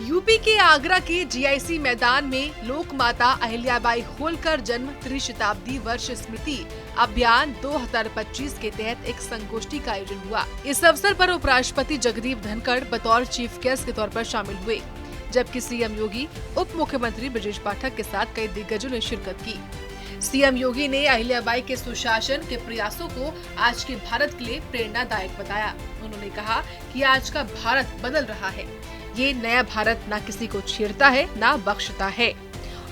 UP के आगरा के GIC मैदान में लोक माता अहिल्याबाई होलकर जन्म त्रिशताब्दी वर्ष स्मृति अभियान 2025 के तहत एक संगोष्ठी का आयोजन हुआ। इस अवसर पर उपराष्ट्रपति जगदीप धनखड़ बतौर चीफ गेस्ट के तौर पर शामिल हुए, जबकि सीएम योगी, उप मुख्यमंत्री ब्रजेश पाठक के साथ कई दिग्गजों ने शिरकत की। सीएम योगी ने अहिल्याबाई के सुशासन के प्रयासों को आज के भारत के लिए प्रेरणादायक बताया। उन्होंने कहा कि आज का भारत बदल रहा है। ये नया भारत न किसी को छेड़ता है न बख्शता है।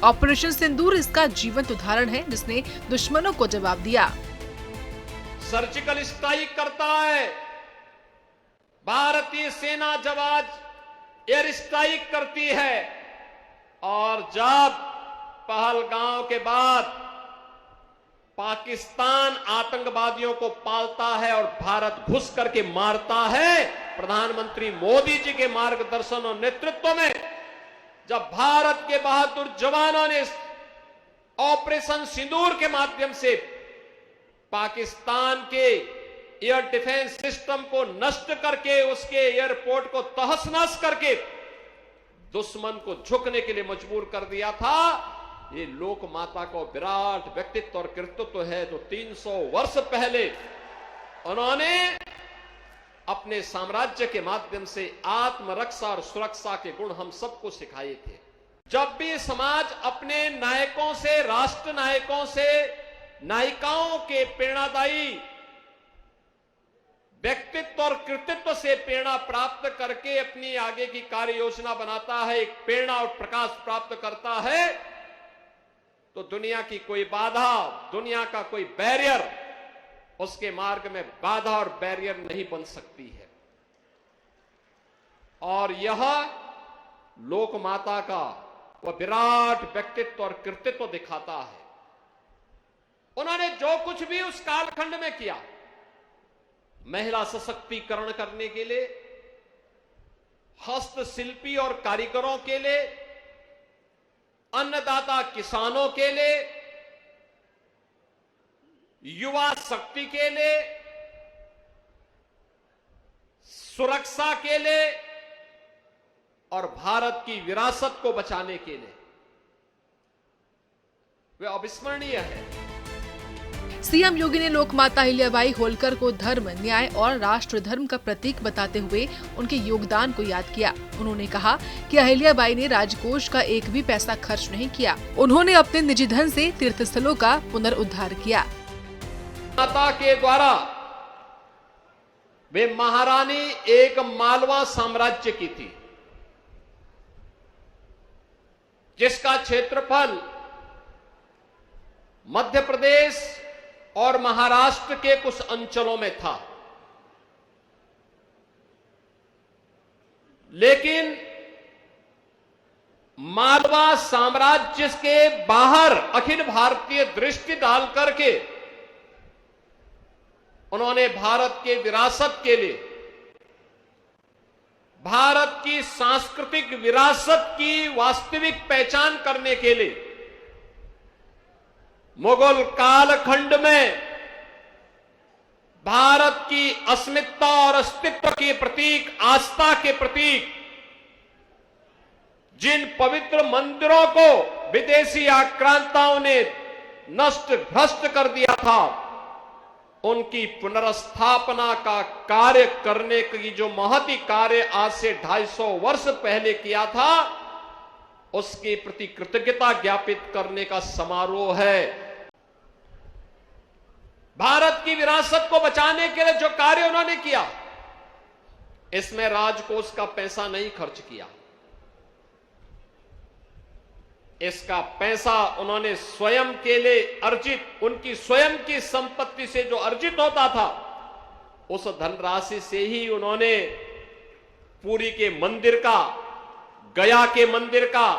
ऑपरेशन सिंदूर इसका जीवंत उदाहरण है, जिसने दुश्मनों को जवाब दिया। सर्जिकल स्ट्राइक करता है, भारतीय सेना जब आज एयर स्ट्राइक करती है और जब पहलगांव के बाद पाकिस्तान आतंकवादियों को पालता है और भारत घुस करके मारता है, प्रधानमंत्री मोदी जी के मार्गदर्शन और नेतृत्व में जब भारत के बहादुर जवानों ने ऑपरेशन सिंदूर के माध्यम से पाकिस्तान के एयर डिफेंस सिस्टम को नष्ट करके उसके एयरपोर्ट को तहस-नहस करके दुश्मन को झुकने के लिए मजबूर कर दिया था, ये लोक माता को विराट व्यक्तित्व और कृतित्व है जो 300 वर्ष पहले उन्होंने अपने साम्राज्य के माध्यम से आत्मरक्षा और सुरक्षा के गुण हम सबको सिखाए थे। जब भी समाज अपने नायकों से, राष्ट्र नायकों से, नायिकाओं के प्रेरणादायी व्यक्तित्व और कृतित्व से प्रेरणा प्राप्त करके अपनी आगे की कार्य योजना बनाता है, एक प्रेरणा और प्रकाश प्राप्त करता है, तो दुनिया की कोई बाधा, दुनिया का कोई बैरियर उसके मार्ग में बाधा और बैरियर नहीं बन सकती है। और यह लोक माता का वह विराट व्यक्तित्व और कृतित्व दिखाता है। उन्होंने जो कुछ भी उस कालखंड में किया, महिला सशक्तिकरण करने के लिए, हस्तशिल्पी और कारीगरों के लिए, अन्नदाता किसानों के लिए, युवा शक्ति के लिए, सुरक्षा के लिए और भारत की विरासत को बचाने के लिए वे अविस्मरणीय है। सीएम योगी ने लोक माता अहिल्याबाई होलकर को धर्म, न्याय और राष्ट्र धर्म का प्रतीक बताते हुए उनके योगदान को याद किया। उन्होंने कहा कि अहिल्याबाई ने राजकोष का एक भी पैसा खर्च नहीं किया। उन्होंने अपने निजी धन से तीर्थस्थलों का पुनरुद्धार किया। माता के द्वारा वे महारानी एक मालवा साम्राज्य की थी, जिसका क्षेत्रफल मध्य प्रदेश और महाराष्ट्र के कुछ अंचलों में था। लेकिन मालवा साम्राज्य के बाहर अखिल भारतीय दृष्टि डाल करके उन्होंने भारत के विरासत के लिए, भारत की सांस्कृतिक विरासत की वास्तविक पहचान करने के लिए मुगल कालखंड में भारत की अस्मिता और अस्तित्व के प्रतीक, आस्था के प्रतीक, जिन पवित्र मंदिरों को विदेशी आक्रांताओं ने नष्ट भ्रष्ट कर दिया था, उनकी पुनर्स्थापना का कार्य करने की जो महती कार्य आज से 250 वर्ष पहले किया था, उसके प्रति कृतज्ञता ज्ञापित करने का समारोह है। भारत की विरासत को बचाने के लिए जो कार्य उन्होंने किया, इसमें राजकोष का पैसा नहीं खर्च किया। इसका पैसा उन्होंने स्वयं के लिए अर्जित, उनकी स्वयं की संपत्ति से जो अर्जित होता था, उस धनराशि से ही उन्होंने पुरी के मंदिर का, गया के मंदिर का,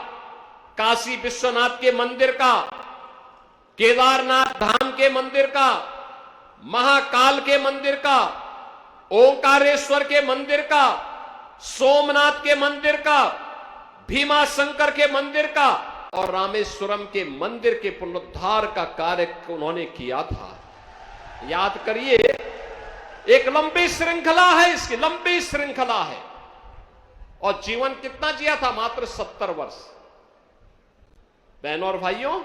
काशी विश्वनाथ के मंदिर का, केदारनाथ धाम के मंदिर का, महाकाल के मंदिर का, ओंकारेश्वर के मंदिर का, सोमनाथ के मंदिर का, भीमा शंकर के मंदिर का और रामेश्वरम के मंदिर के पुनरुद्धार का कार्य उन्होंने किया था। याद करिए, एक लंबी श्रृंखला है, इसकी लंबी श्रृंखला है। और जीवन कितना जिया था? मात्र 70 वर्ष। बहनों और भाइयों,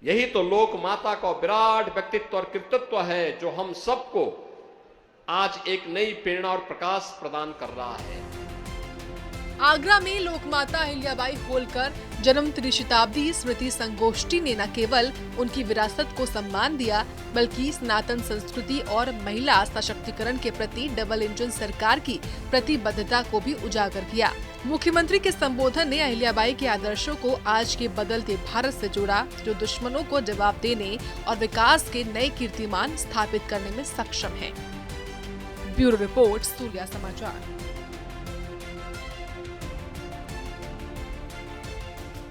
यही तो लोक माता का विराट व्यक्तित्व और कृतित्व है जो हम सबको आज एक नई प्रेरणा और प्रकाश प्रदान कर रहा है। आगरा में लोकमाता अहिल्याबाई होलकर जन्म त्रिशताब्दी स्मृति संगोष्ठी ने न केवल उनकी विरासत को सम्मान दिया, बल्कि सनातन संस्कृति और महिला सशक्तिकरण के प्रति डबल इंजन सरकार की प्रतिबद्धता को भी उजागर किया। मुख्यमंत्री के संबोधन ने अहिल्याबाई के आदर्शों को आज के बदलते भारत से जोड़ा, जो दुश्मनों को जवाब देने और विकास के नए कीर्तिमान स्थापित करने में सक्षम है। ब्यूरो रिपोर्ट, सूर्या समाचार।